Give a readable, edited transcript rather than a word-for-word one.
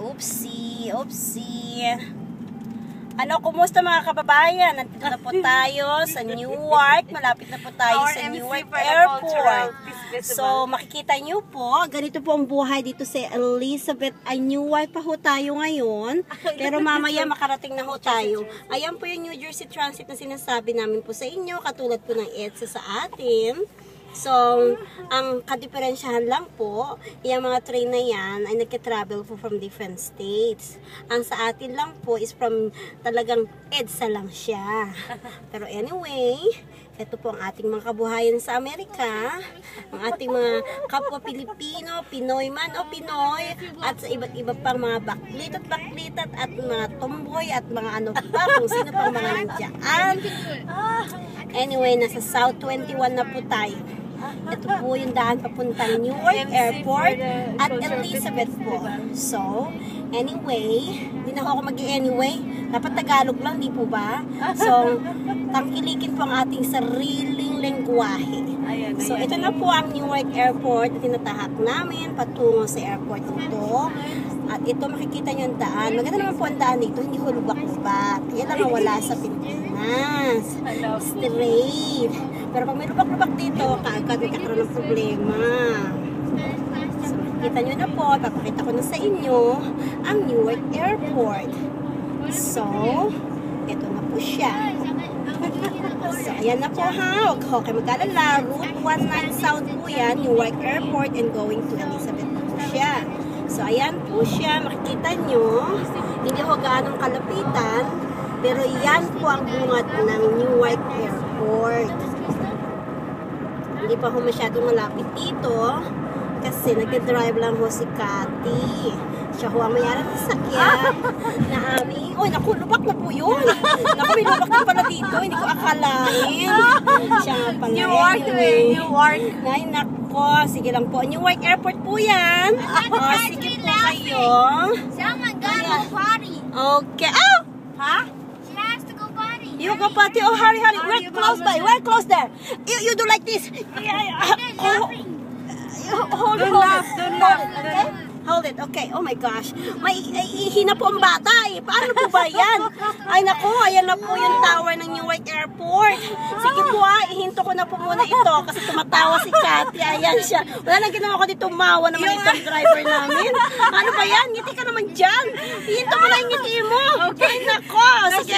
Oopsie, oopsie. Ano, kumusta mga kababayan? Nandito na po tayo sa Newark. Malapit na po tayo sa Newark Airport. So, makikita nyo po, ganito po ang buhay dito sa Elizabeth. Ay, Newark pa ho tayo ngayon. Pero mamaya makarating na ho tayo. Ayan po yung New Jersey Transit na sinasabi namin po sa inyo. Katulad po ng EDSA sa atin. So, ang kadiferensyahan lang po, yung mga train na yan ay nagka-travel po from different states. Ang sa atin lang po is from talagang EDSA lang siya. Pero anyway, ito po ang ating mga kabuhayan sa Amerika, ang ating mga kapwa Pilipino, Pinoy man o Pinoy, at sa iba't iba pang mga baklitat at mga tomboy at mga ano pa, kung sino pang mga nandiyan. Anyway, nasa South 21 na po tayo. Ito po yung daan papuntang Newark Airport at Elizabeth po. So, anyway, hindi na ako mag-anyway. Dapat Tagalog lang, di po ba? So, tangkilikin po ang ating sariling lengguwahe. So, ito na po ang Newark Airport na tinatahak namin patungo sa airport ito. At ito makikita nyo ang daan. Maganda naman po ang daan dito, hindi hulubak-lubak. Yan lang ang wala sa Pilipinas. Straight. Pero pag may lubak-lubak dito, kaagad may kakaroon ng problema. So makikita nyo na po, papakita ko na sa inyo ang Newark Airport. So, ito na po siya. So, ayan na po ha. Huwag ko kayo mag-alala. Route 19 South po yan, Newark Airport, and going to Elizabeth po siya. So, ayan po siya. Makikita nyo. Hindi ko gaanong kalapitan. Pero yan po ang bungad ng Newark Airport. Hindi pa ho masyadong malapit dito. Kasi nag-drive lang ho si Cathy. Siya ho ang mayara ng sakyan na aming. Uy, naku, lubak na po yun. Naku, may lubak na pala dito. Hindi ko akalain. Siya nga pala. Newark, Newark. Ay, nako. Sige lang po. Newark Airport po yan. Sige po kayo. Someone gotta go potty. Okay. Oh! Ha? She has to go potty. You go potty. Oh, hurry. We're close by. We're close there. You do like this. Hold it. Okay? Hold it. Okay. Oh my gosh. May ihina po ang bata eh. Paano po ba yan? Ay naku, ayan na po yung tower ng Newark Airport. Sige po ihinto ko na po muna ito kasi tumatawa si Cathy. Ayan siya. Wala nang ginawa ko dito, mawa naman itong driver namin. Ano ba yan? Ngiti ka naman dyan. Ihinto mo na yung ngiti mo. Okay, nako. Sige.